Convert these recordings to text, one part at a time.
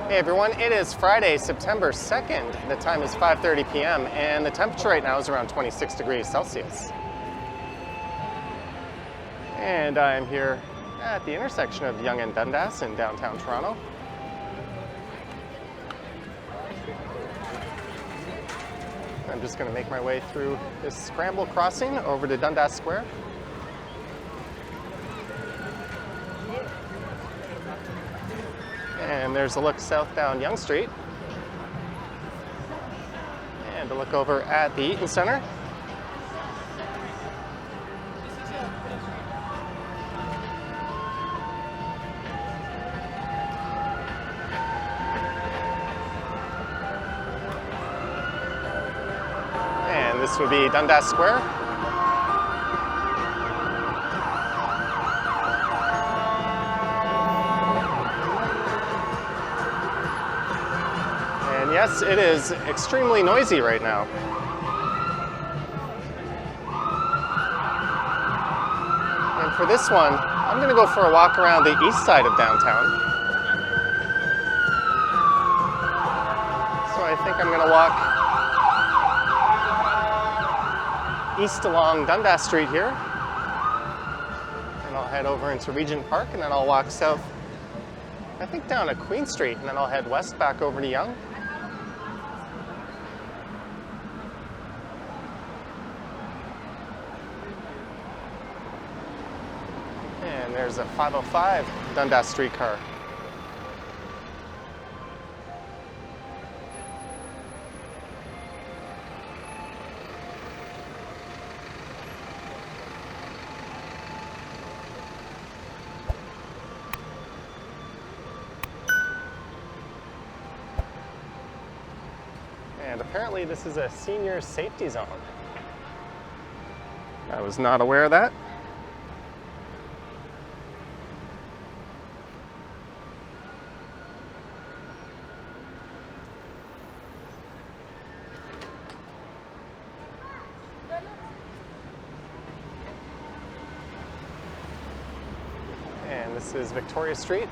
Hey everyone, it is Friday, September 2nd. The time is 5:30 p.m. and the temperature right now is around 26 degrees Celsius. And I am here at the intersection of Yonge and Dundas in downtown Toronto. I'm just going to make my way through this scramble crossing over to Dundas Square. And there's a look southbound Yonge Street. And a look over at the Eaton Centre. And this would be Dundas Square. Yes, it is extremely noisy right now. And for this one, I'm going to go for a walk around the east side of downtown. So I think I'm going to walk east along Dundas Street here. And I'll head over into Regent Park, and then I'll walk south, I think down to Queen Street, and then I'll head west back over to Yonge. There's a 505 Dundas streetcar. And apparently this is a senior safety zone. I was not aware of that. And this is Victoria Street.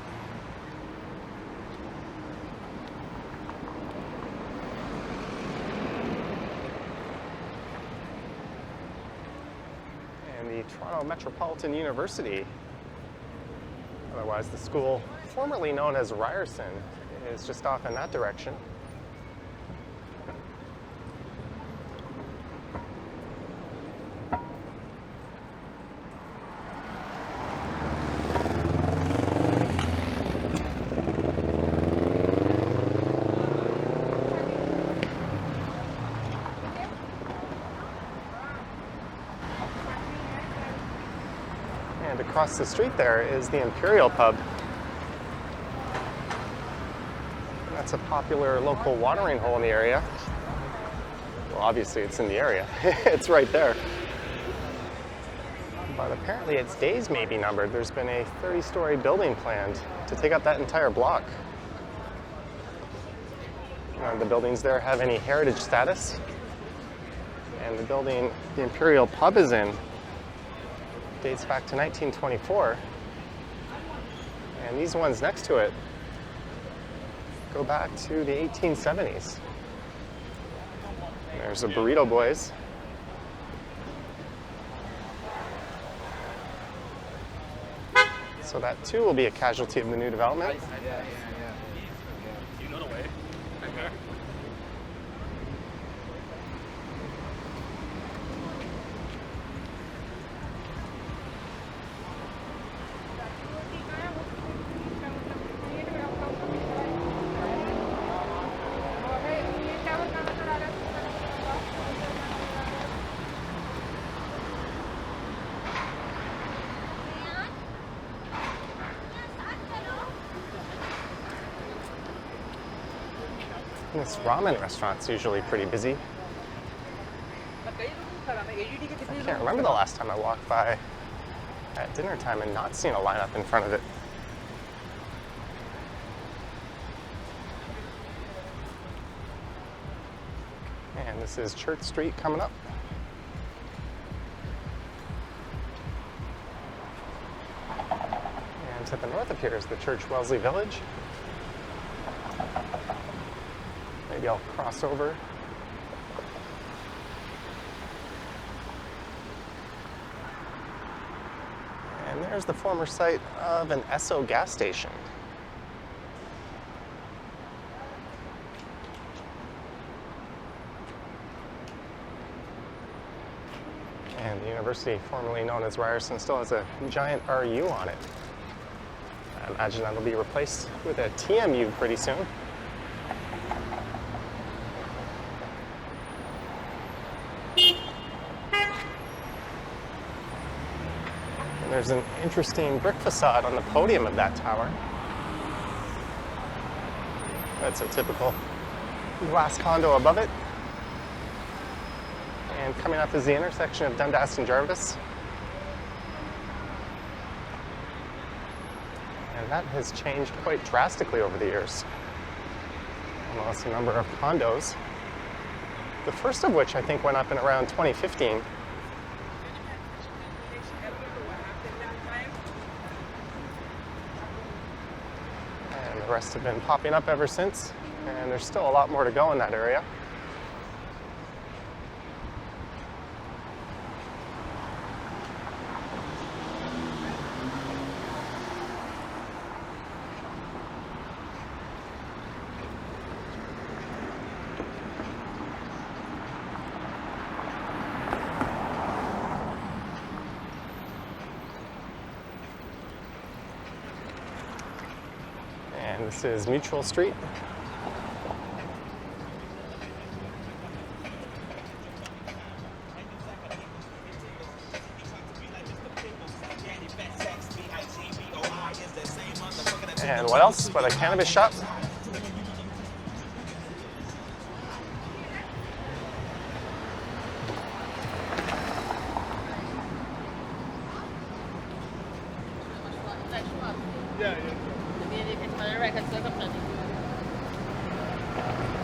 And the Toronto Metropolitan University, otherwise the school formerly known as Ryerson, is just off in that direction. And across the street there is the Imperial Pub. That's a popular local watering hole in the area. Well, obviously it's in the area. It's right there. But apparently its days may be numbered. There's been a 30-story building planned to take up that entire block. None of the buildings there have any heritage status. And the building the Imperial Pub is in dates back to 1924, and these ones next to it go back to the 1870s. And there's a Burrito Boys. So that too will be a casualty of the new development. Yeah. You know the way. Okay. This ramen restaurant's usually pretty busy. I can't remember the last time I walked by at dinner time and not seen a lineup in front of it. And this is Church Street coming up. And to the north of here is the Church Wellesley Village. Maybe I'll cross over. And there's the former site of an Esso gas station. And the university, formerly known as Ryerson, still has a giant RU on it. I imagine that'll be replaced with a TMU pretty soon. And there's an interesting brick facade on the podium of that tower. That's a typical glass condo above it. And coming up is the intersection of Dundas and Jarvis. And that has changed quite drastically over the years. Almost a number of condos. The first of which I think went up in around 2015. And the rest have been popping up ever since. And there's still a lot more to go in that area. And this is Mutual Street. And what else but a cannabis shop?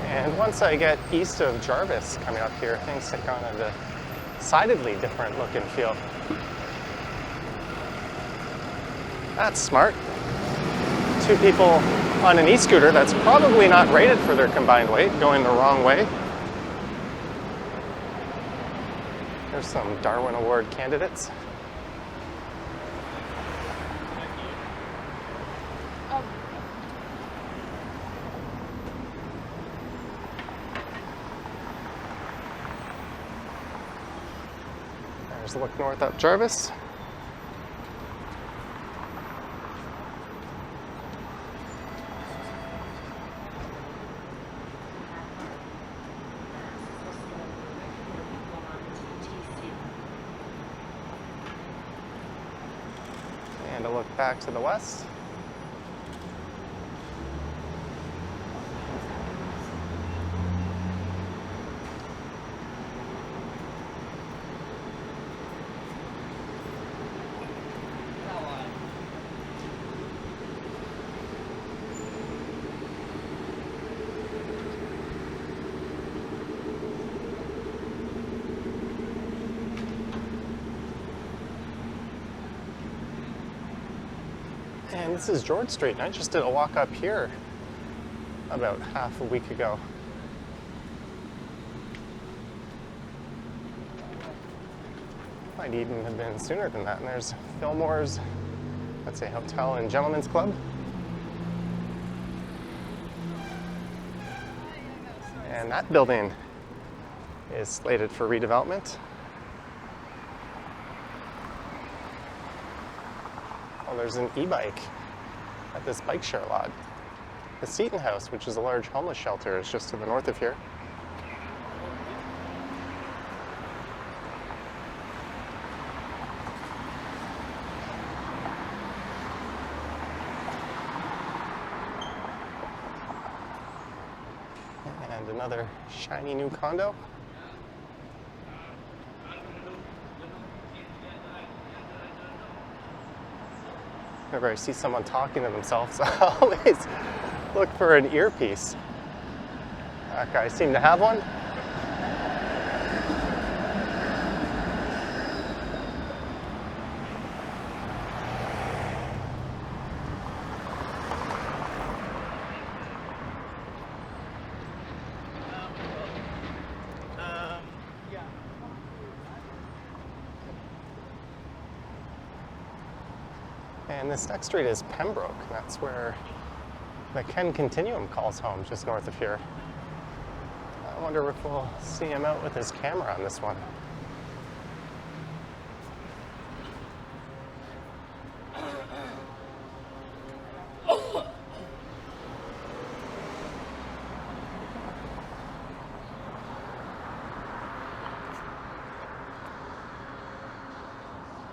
And once I get east of Jarvis coming up here, things take on a decidedly different look and feel. That's smart. Two people on an e-scooter that's probably not rated for their combined weight, going the wrong way. There's some Darwin Award candidates. There's a look north up Jarvis. And a look back to the west. And this is George Street, and I just did a walk up here about half a week ago. Might even have been sooner than that. And there's Fillmore's, that's a hotel and gentlemen's club. And that building is slated for redevelopment. Oh, there's an e-bike at this bike share lot. The Seton House, which is a large homeless shelter, is just to the north of here. And another shiny new condo. Whenever I see someone talking to themselves, I always look for an earpiece. That guy seemed to have one. And this next street is Pembroke. That's where the Ken Continuum calls home, just north of here. I wonder if we'll see him out with his camera on this one.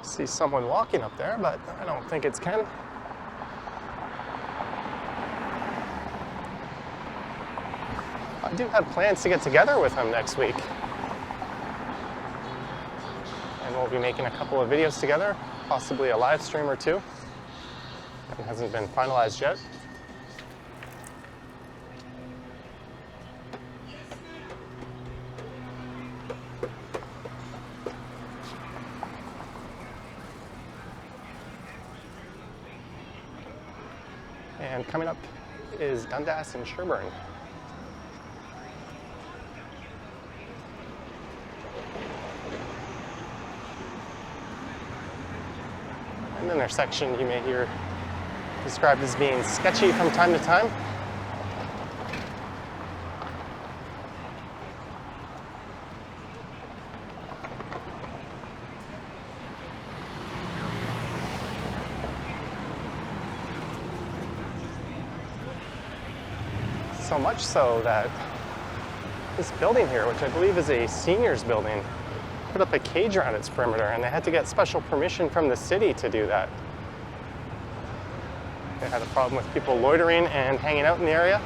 See someone walking up there, but I don't think it's Ken. I do have plans to get together with him next week. And we'll be making a couple of videos together, possibly a live stream or two. It hasn't been finalized yet. And coming up is Dundas and Sherbourne. An intersection you may hear described as being sketchy from time to time. So much so that this building here, which I believe is a seniors building, put up a cage around its perimeter, and they had to get special permission from the city to do that. They had a problem with people loitering and hanging out in the area.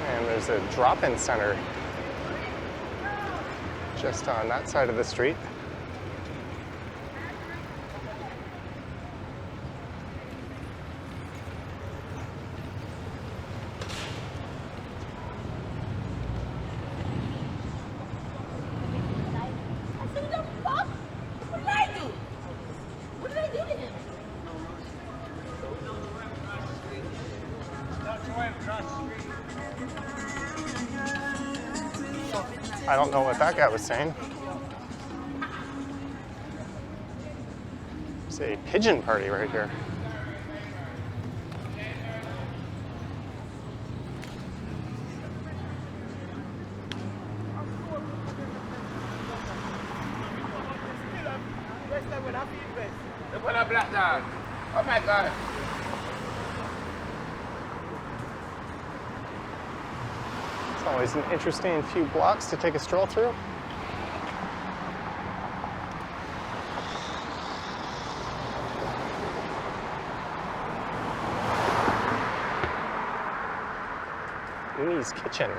And there's a drop-in center just on that side of the street. I don't know what that guy was saying. It's a pigeon party right here. Oh my God. It's always an interesting few blocks to take a stroll through. Umi's Kitchen.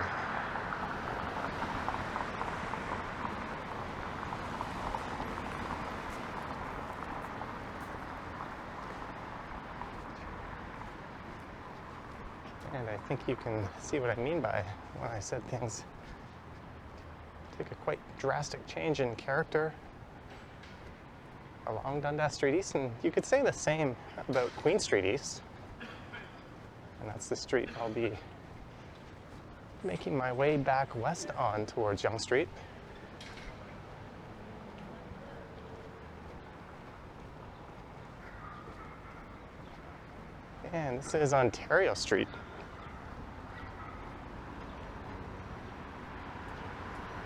And I think you can see what I mean by when I said things take a quite drastic change in character along Dundas Street East, and you could say the same about Queen Street East. And that's the street I'll be making my way back west on towards Yonge Street. And this is Ontario Street.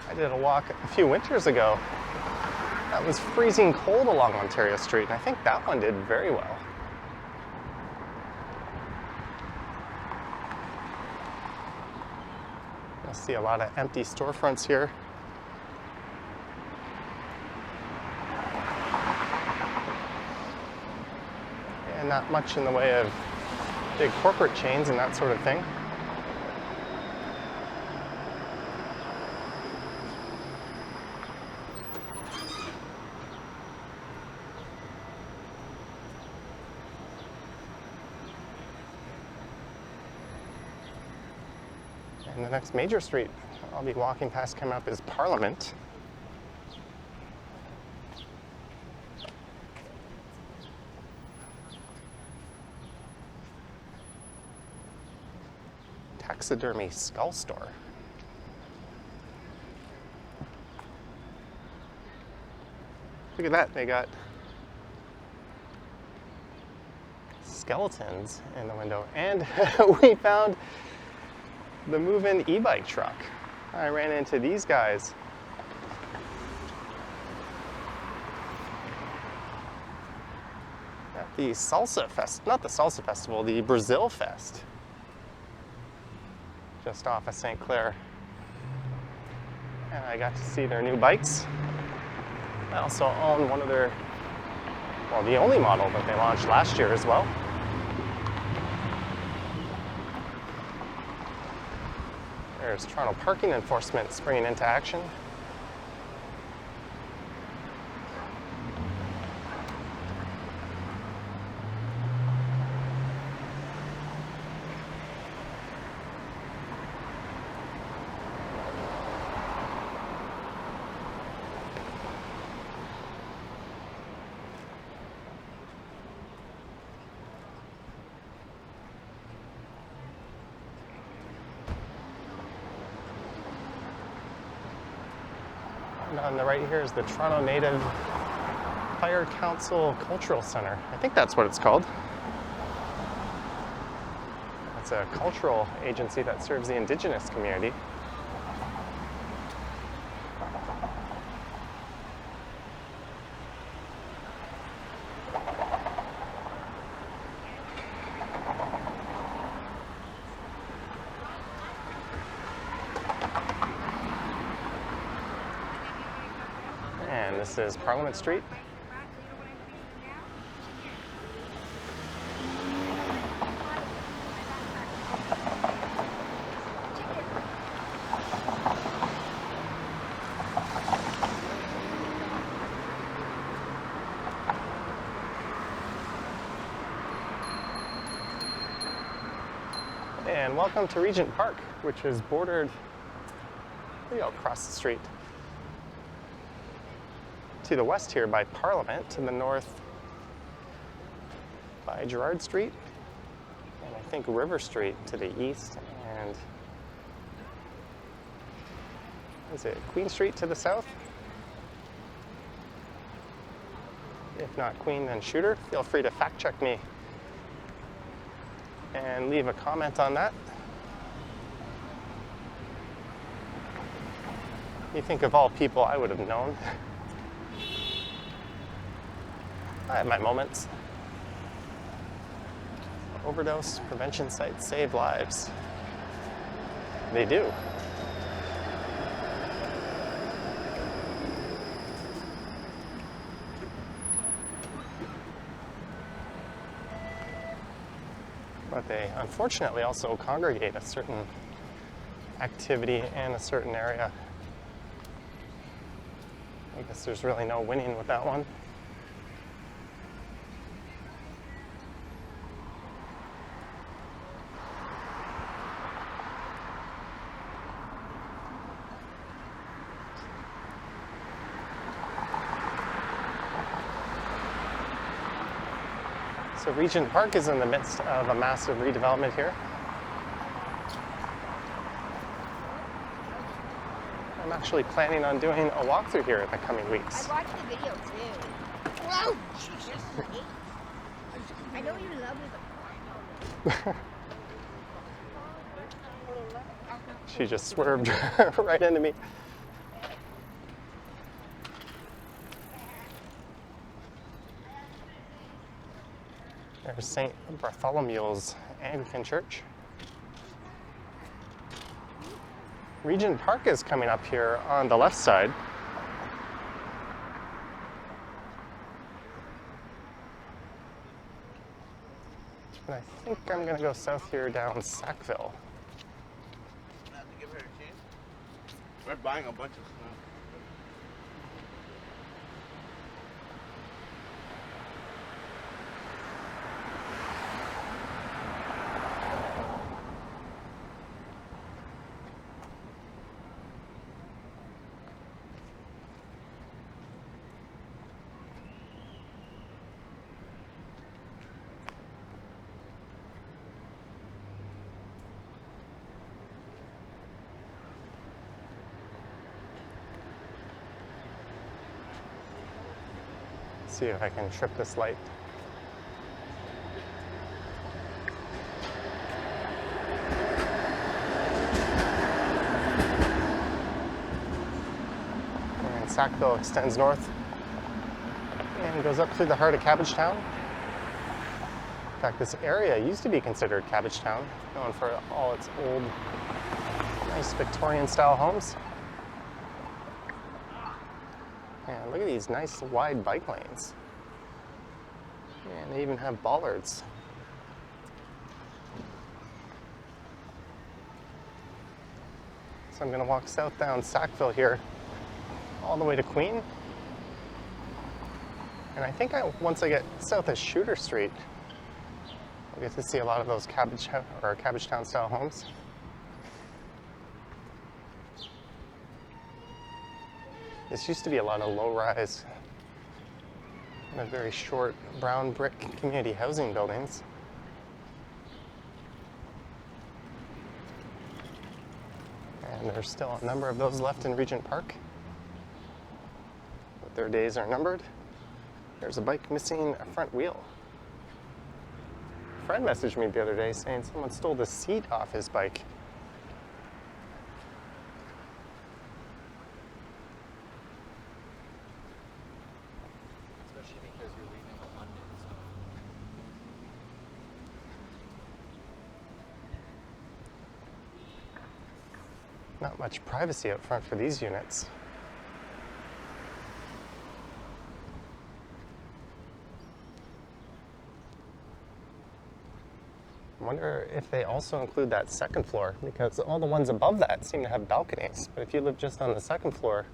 I did a walk a few winters ago that was freezing cold along Ontario Street, and I think that one did very well. You'll see a lot of empty storefronts here. And not much in the way of big corporate chains and that sort of thing. And the next major street I'll be walking past coming up is Parliament. taxidermy skull store. Look at that, they got skeletons in the window. And we found the move-in e-bike truck. I ran into these guys. At the Salsa Fest, not the Salsa Festival, the Brazil Fest. Just off of St. Clair. And I got to see their new bikes. I also own one of their, well, the only model that they launched last year as well. There's Toronto parking enforcement springing into action. And on the right here is the Toronto Native Fire Council Cultural Center. I think that's what it's called. It's a cultural agency that serves the Indigenous community. And this is Parliament Street. And welcome to Regent Park, which is bordered across the street. To the west here by Parliament, to the north by Gerrard Street, and I think River Street to the east, and is it Queen Street to the south? If not Queen, then Shooter. Feel free to fact check me and leave a comment on that. You think of all people I would have known. I have my moments. Overdose prevention sites save lives. They do. But they unfortunately also congregate a certain activity in a certain area. I guess there's really no winning with that one. So Regent Park is in the midst of a massive redevelopment here. I'm actually planning on doing a walkthrough here in the coming weeks. I watched the video too. Whoa! Jesus. I know you love it. She just swerved right into me. There's St. Bartholomew's Anglican Church. Regent Park is coming up here on the left side. And I think I'm going to go south here down Sackville. We're buying a bunch of stuff. See if I can trip this light. And Sackville extends north and goes up through the heart of Cabbagetown. In fact, this area used to be considered Cabbagetown, known for all its old, nice Victorian-style homes. And look at these nice wide bike lanes. And they even have bollards. So I'm going to walk south down Sackville here, all the way to Queen. And I think once I get south of Shooter Street, I'll get to see a lot of those Cabbagetown style homes. This used to be a lot of low-rise and very short brown brick community housing buildings. And there's still a number of those left in Regent Park, but their days are numbered. There's a bike missing a front wheel. A friend messaged me the other day saying someone stole the seat off his bike. Especially because you're leaving on Monday, so. Not much privacy out front for these units. I wonder if they also include that second floor, because all the ones above that seem to have balconies. But if you live just on the second floor,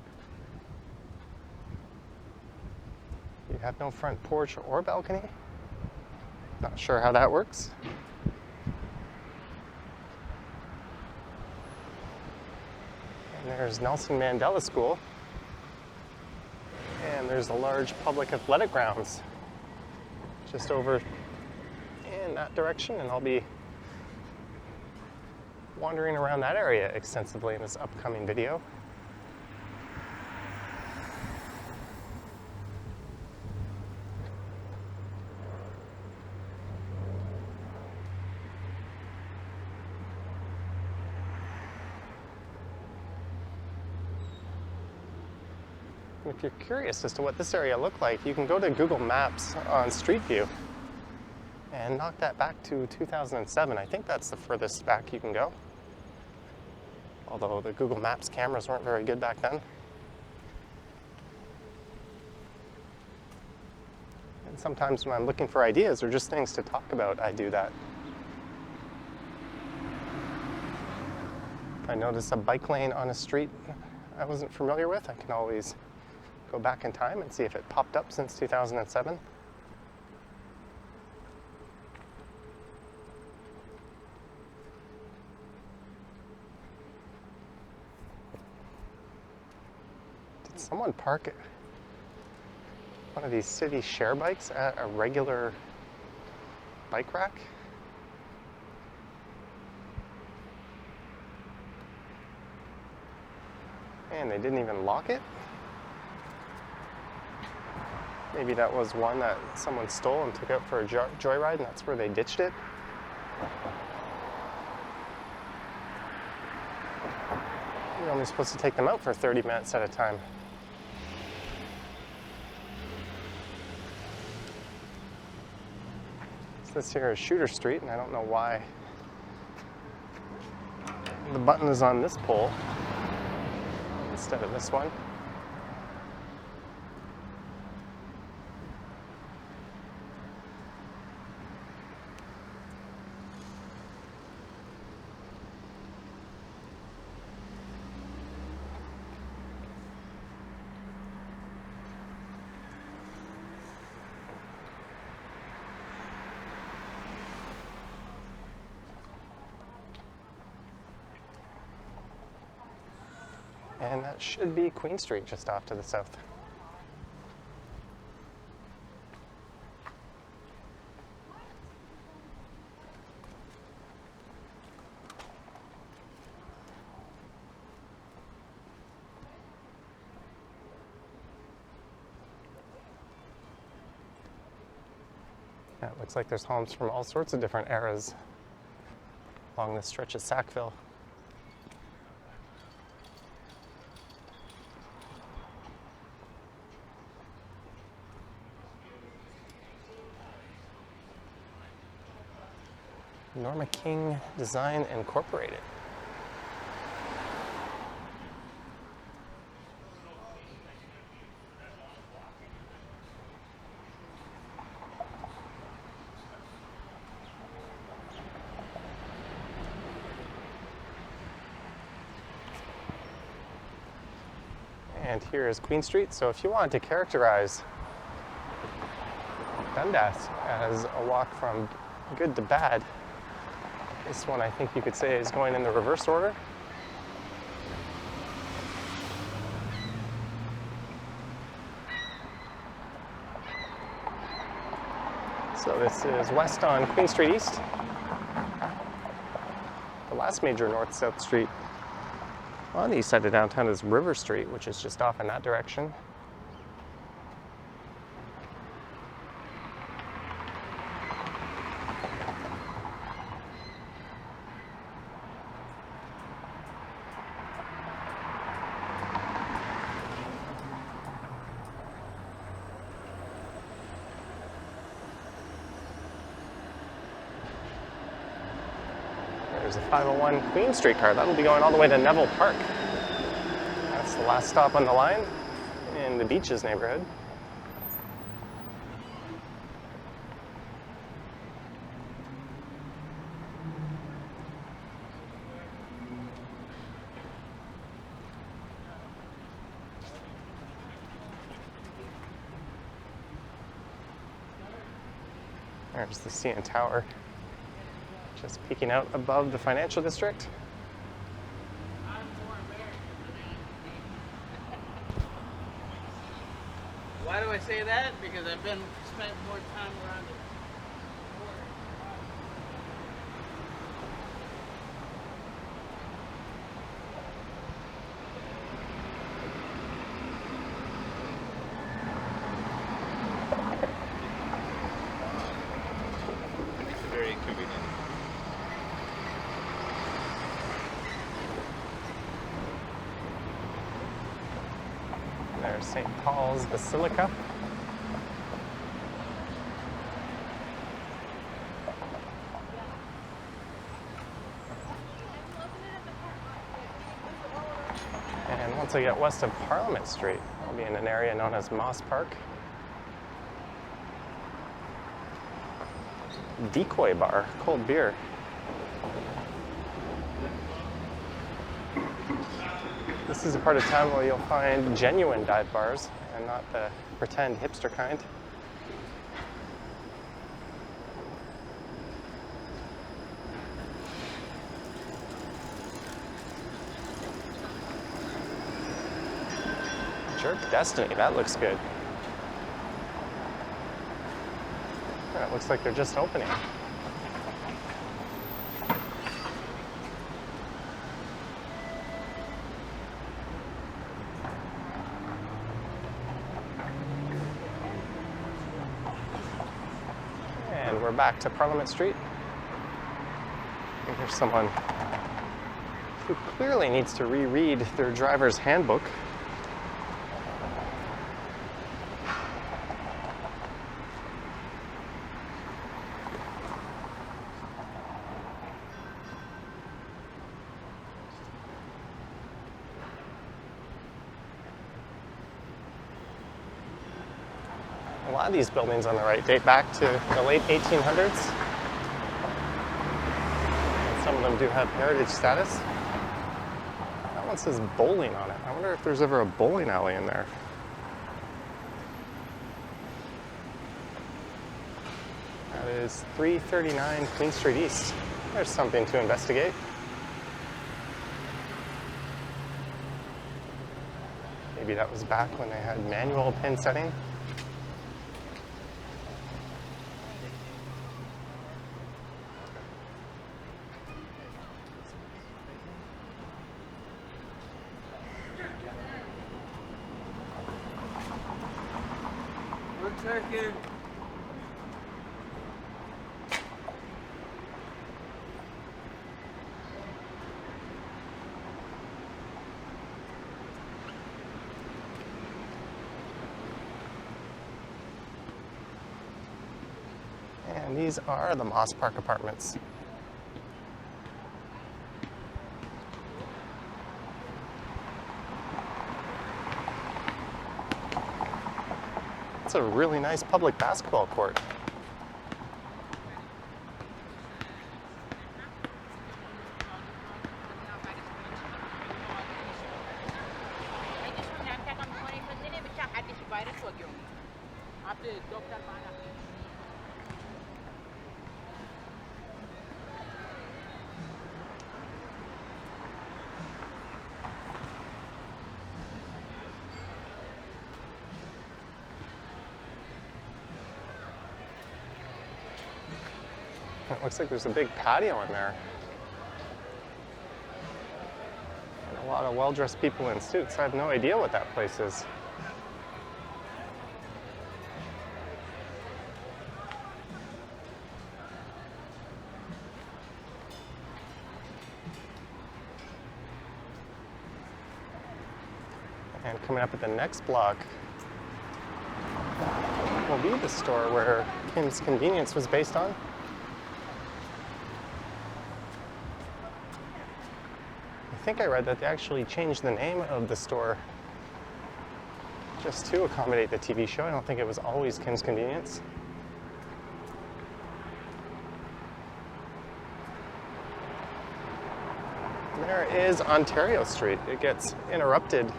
you have no front porch or balcony. Not sure how that works. And there's Nelson Mandela School. And there's the large public athletic grounds just over in that direction, and I'll be wandering around that area extensively in this upcoming video. If you're curious as to what this area looked like, you can go to Google Maps on Street View and knock that back to 2007. I think that's the furthest back you can go. Although the Google Maps cameras weren't very good back then. And sometimes when I'm looking for ideas or just things to talk about, I do that. If I notice a bike lane on a street I wasn't familiar with, I can always go back in time and see if it popped up since 2007. Someone park one of these city share bikes at a regular bike rack? And they didn't even lock it? Maybe that was one that someone stole and took out for a joyride, and that's where they ditched it. You're only supposed to take them out for 30 minutes at a time. This here is Shooter Street, and I don't know why the button is on this pole instead of this one. And that should be Queen Street just off to the south. Yeah, it looks like there's homes from all sorts of different eras along this stretch of Sackville. Norma King Design Incorporated. And here is Queen Street. So if you wanted to characterize Dundas as a walk from good to bad, this one I think you could say is going in the reverse order. So this is west on Queen Street East. The last major north-south street on the east side of downtown is River Street, which is just off in that direction. There's a 501 Queen streetcar. That'll be going all the way to Neville Park. That's the last stop on the line in the Beaches neighborhood. There's the CN Tower, just peeking out above the financial district. Why do I say that? Because I've spent more time around it. It's very convenient. There's St. Paul's Basilica. And once I get west of Parliament Street, I'll be in an area known as Moss Park. Decoy Bar, cold beer. This is a part of town where you'll find genuine dive bars and not the pretend hipster kind. Jerk Destiny, that looks good. Yeah, it looks like they're just opening. And we're back to Parliament Street. And here's someone who clearly needs to reread their driver's handbook. A lot of these buildings on the right date back to the late 1800s. And some of them do have heritage status. That one says bowling on it. I wonder if there's ever a bowling alley in there. That is 339 Queen Street East. There's something to investigate. Maybe that was back when they had manual pin setting. One second. And these are the Moss Park apartments. It's a really nice public basketball court. It looks like there's a big patio in there. And a lot of well-dressed people in suits. I have no idea what that place is. And coming up at the next block will be the store where Kim's Convenience was based on. I think I read that they actually changed the name of the store just to accommodate the TV show. I don't think it was always Kim's Convenience. There is Ontario Street. It gets interrupted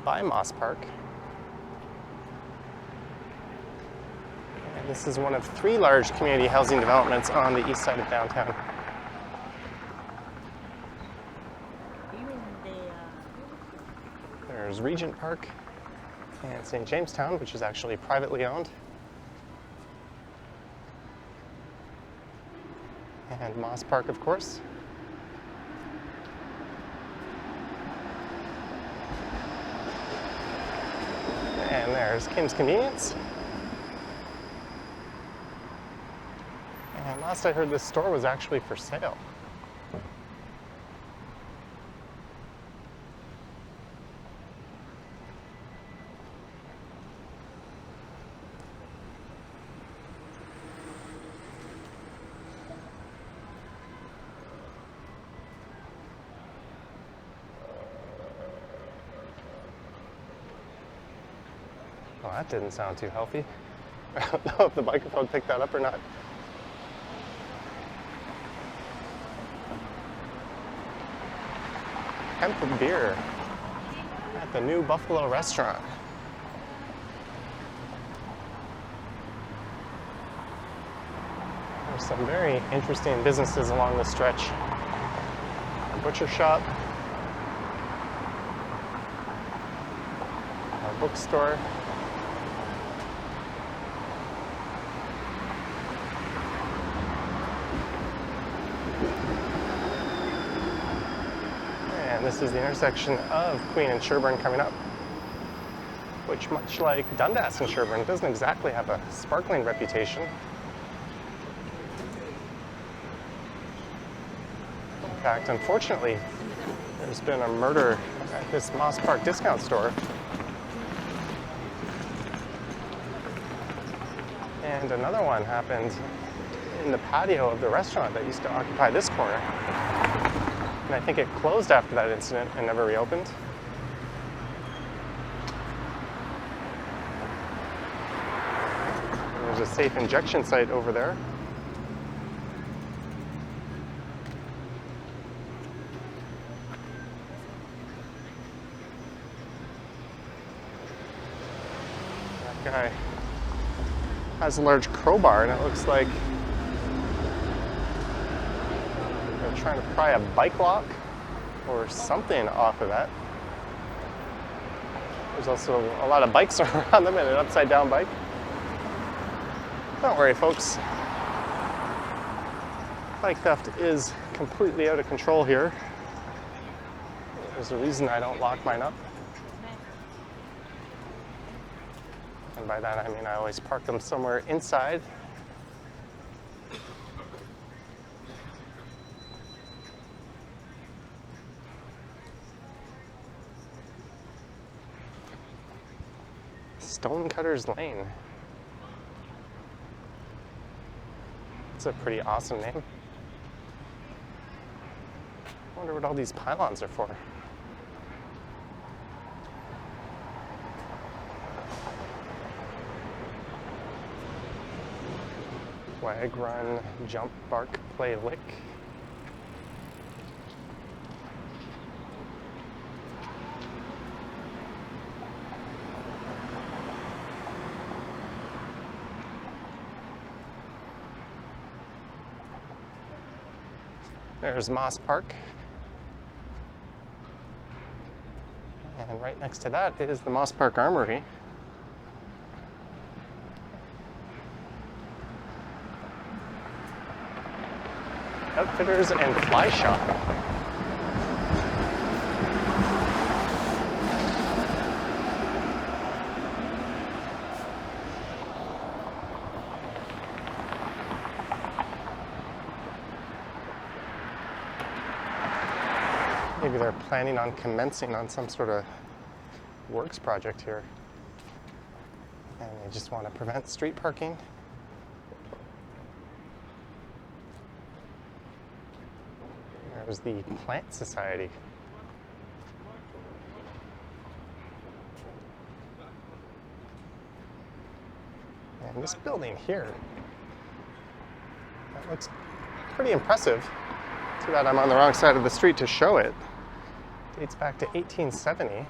by Moss Park. And this is one of 3 large community housing developments on the east side of downtown. There's Regent Park and St. Jamestown, which is actually privately owned. And Moss Park, of course. And there's Kim's Convenience. And last I heard, this store was actually for sale. Well, that didn't sound too healthy. I don't know if the microphone picked that up or not. Hemp beer at the new Buffalo restaurant. There's some very interesting businesses along the stretch. A butcher shop, a bookstore, and this is the intersection of Queen and Sherbourne coming up, which, much like Dundas and Sherbourne, doesn't exactly have a sparkling reputation. In fact, unfortunately, there's been a murder at this Moss Park discount store. And another one happened in the patio of the restaurant that used to occupy this corner. And I think it closed after that incident and never reopened. There's a safe injection site over there. That guy has a large crowbar, and it looks like they're trying to pry a bike lock or something off of that. There's also a lot of bikes around them and an upside down bike. Don't worry, folks. Bike theft is completely out of control here. There's a reason I don't lock mine up. And by that I mean I always park them somewhere inside. Stonecutters Lane. That's a pretty awesome name. I wonder what all these pylons are for. Wag, run, jump, bark, play, lick. There's Moss Park. And right next to that is the Moss Park Armory. Outfitters and Fly Shop. Maybe they're planning on commencing on some sort of works project here. And they just want to prevent street parking. There's the Plant Society. And this building here, that looks pretty impressive. Too bad I'm on the wrong side of the street to show it. Dates back to 1870. I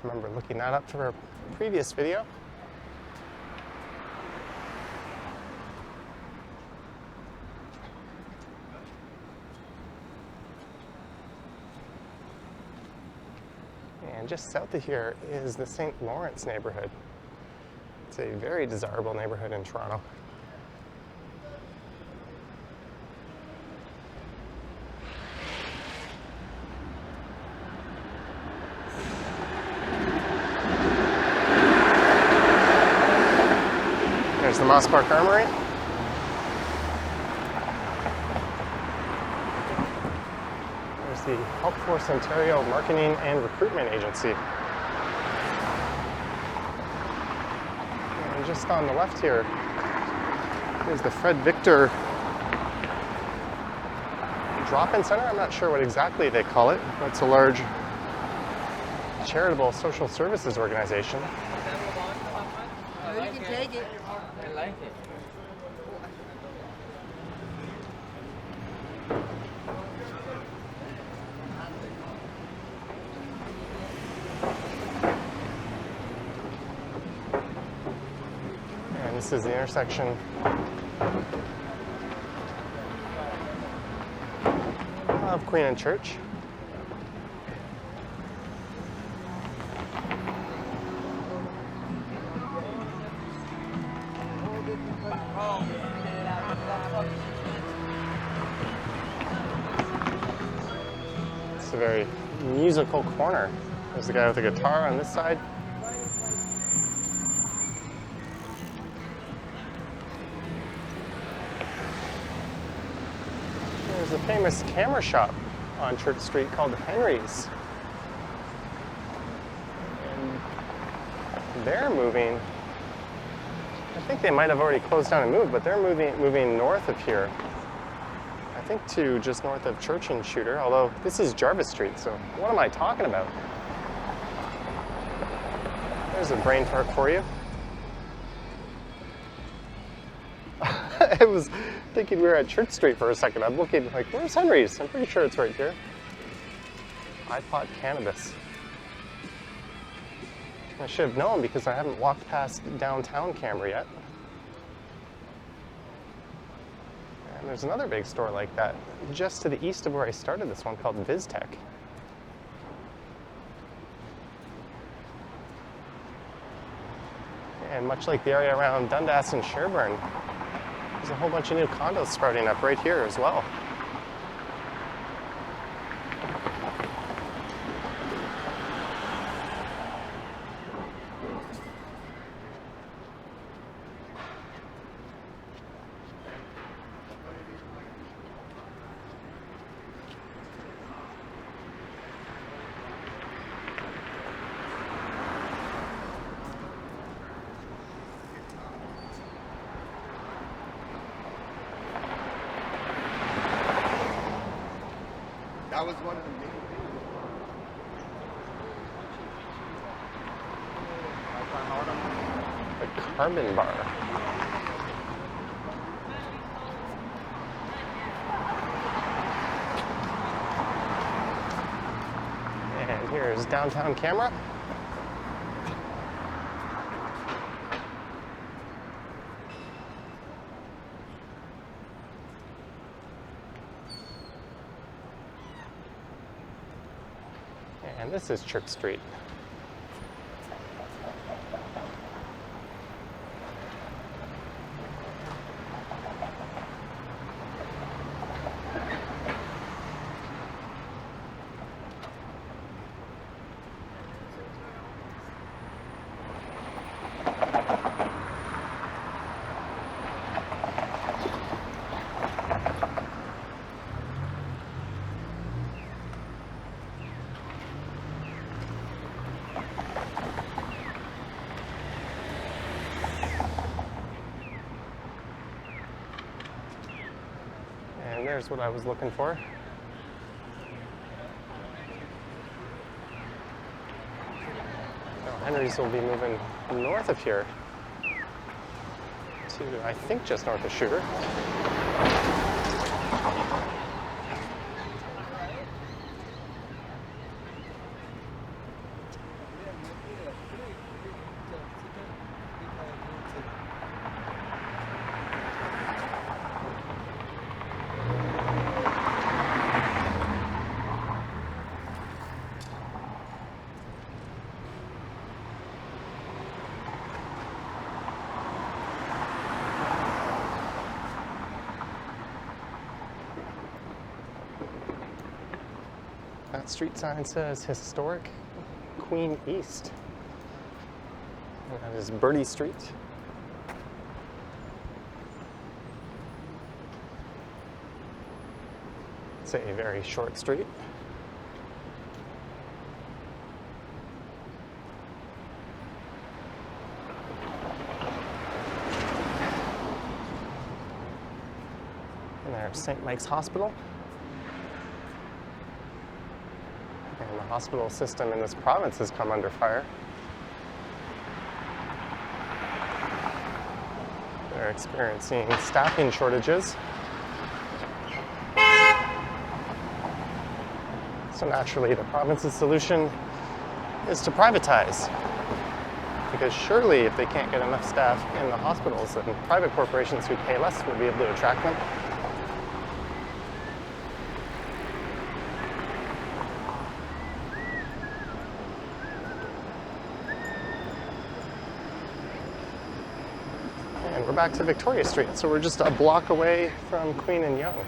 remember looking that up for a previous video. And just south of here is the St. Lawrence neighborhood. It's a very desirable neighborhood in Toronto. There's the Moss Park Armory. There's the Helpforce Ontario Marketing and Recruitment Agency. And just on the left here is the Fred Victor Drop-In Center. I'm not sure what exactly they call it, but it's a large charitable social services organization. You can take it. I like it. And this is the intersection of Queen and Church. It's a very musical corner. There's the guy with the guitar on this side. There's a famous camera shop on Church Street called Henry's. And they're moving. I think they might have already closed down and moved, but they're moving north of here. I think to just north of Church and Shooter, although this is Jarvis Street, so what am I talking about? There's a brain fart for you. I was thinking we were at Church Street for a second. I'm looking like, where's Henry's? I'm pretty sure it's right here. iPod Cannabis. I should have known because I haven't walked past downtown Canberra yet. And there's another big store like that just to the east of where I started this one called VizTech. And much like the area around Dundas and Sherbourne, there's a whole bunch of new condos sprouting up right here as well. That was one of the main The Carbon Bar. And here's downtown camera. And this is Church Street. And there's what I was looking for. Now Henry's will be moving north of here to, I think, just north of Shooter. That street sign says Historic Queen East. And that is Birdie Street. It's a very short street. And there's St. Mike's Hospital. And the hospital system in this province has come under fire. They're experiencing staffing shortages. So naturally, the province's solution is to privatize. Because surely if they can't get enough staff in the hospitals, then private corporations who pay less will be able to attract them. And we're back to Victoria Street, so we're just a block away from Queen and Yonge.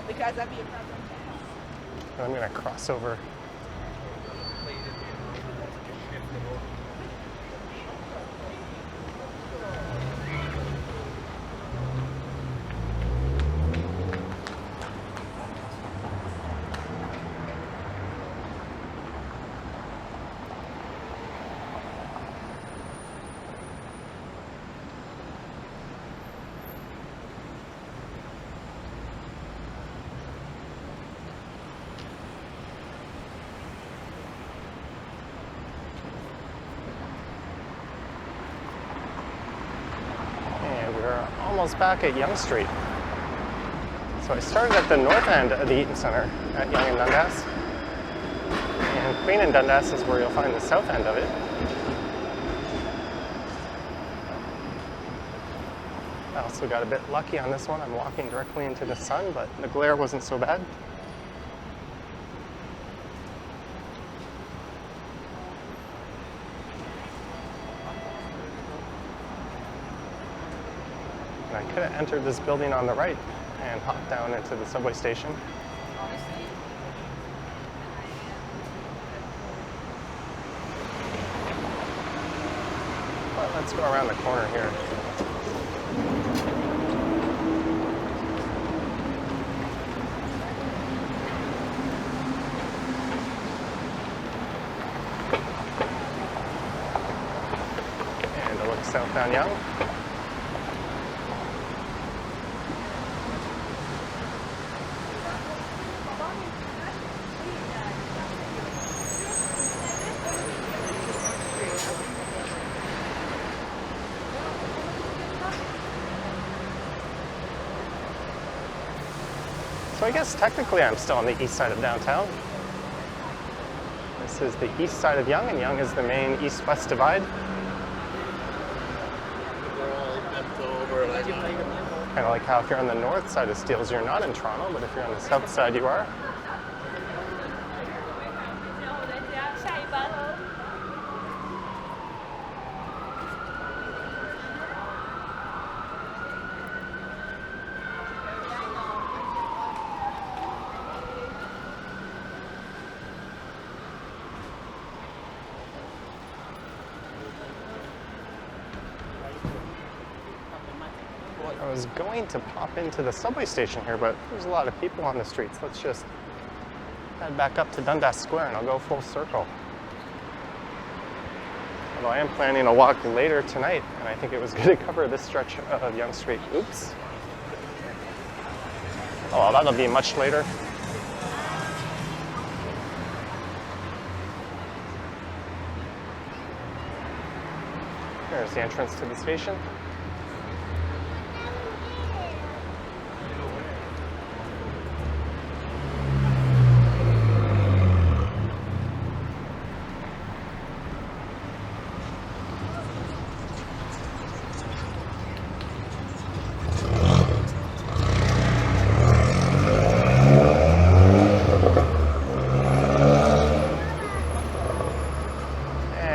Because that'd be a problem. I'm going to cross over. We're almost back at Yonge Street. So I started at the north end of the Eaton Centre at Yonge and Dundas. And Queen and Dundas is where you'll find the south end of it. I also got a bit lucky on this one. I'm walking directly into the sun, but the glare wasn't so bad. And I could have entered this building on the right and hopped down into the subway station. But let's go around the corner here. And a look south down Yonge. So I guess technically I'm still on the east side of downtown. This is the east side of Yonge, and Yonge is the main east-west divide. Kind of like how if you're on the north side of Steeles, you're not in Toronto, but if you're on the south side, you are. I was going to pop into the subway station here, but there's a lot of people on the streets. Let's just head back up to Dundas Square and I'll go full circle. Although I am planning a walk later tonight, and I think it was good to cover this stretch of Yonge Street. Oops. Oh, well, that'll be much later. There's the entrance to the station.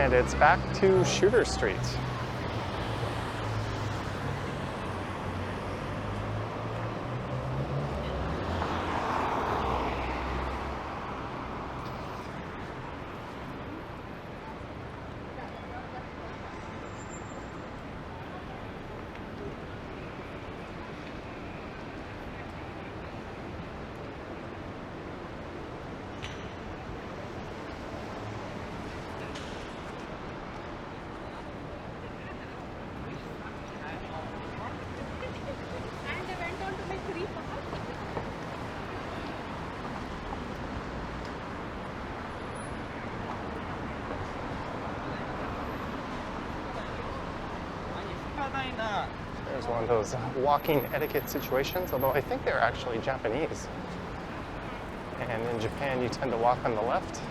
It's back to Shooter Street. There's one of those walking etiquette situations, although I think they're actually Japanese. And in Japan, you tend to walk on the left.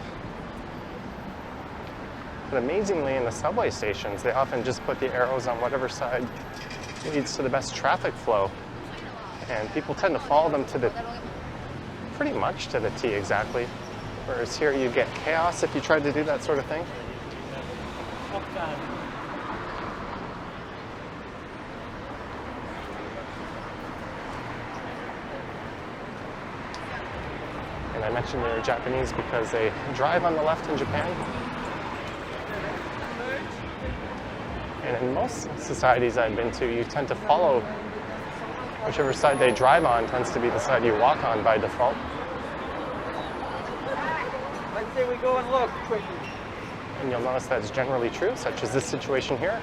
But amazingly, in the subway stations, they often just put the arrows on whatever side leads to the best traffic flow. And people tend to follow them to pretty much to the T exactly. Whereas here you get chaos if you try to do that sort of thing. And I mentioned they're Japanese because they drive on the left in Japan. And in most societies I've been to, you tend to follow whichever side they drive on tends to be the side you walk on by default. Let's say we go and look quickly. And you'll notice that's generally true, such as this situation here.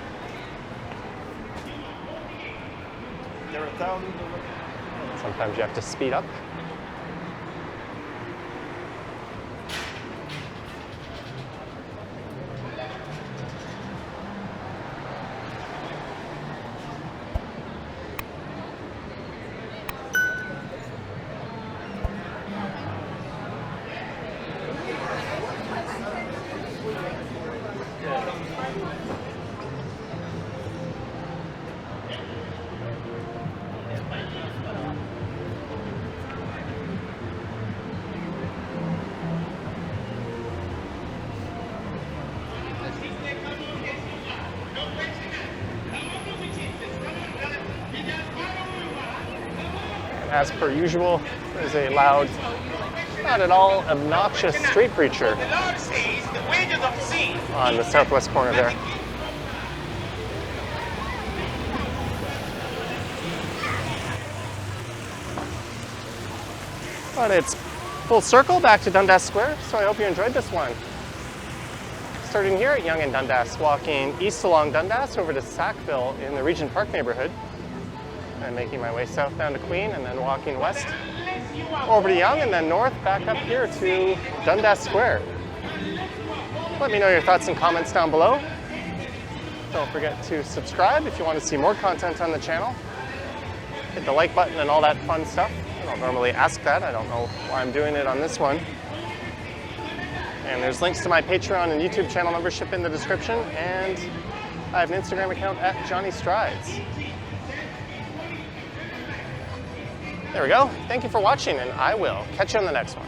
There are thousands of Sometimes you have to speed up. As per usual, there's a loud, not at all obnoxious street preacher on the southwest corner there. But it's full circle back to Dundas Square, so I hope you enjoyed this one. Starting here at Yonge and Dundas, walking east along Dundas over to Sackville in the Regent Park neighborhood. And making my way south down to Queen and then walking west over to Yonge and then north back up here to Dundas Square. Let me know your thoughts and comments down below. Don't forget to subscribe if you want to see more content on the channel. Hit the like button and all that fun stuff. I don't normally ask that. I don't know why I'm doing it on this one. And there's links to my Patreon and YouTube channel membership in the description, and I have an Instagram account at Johnny Strides. There we go. Thank you for watching, and I will catch you on the next one.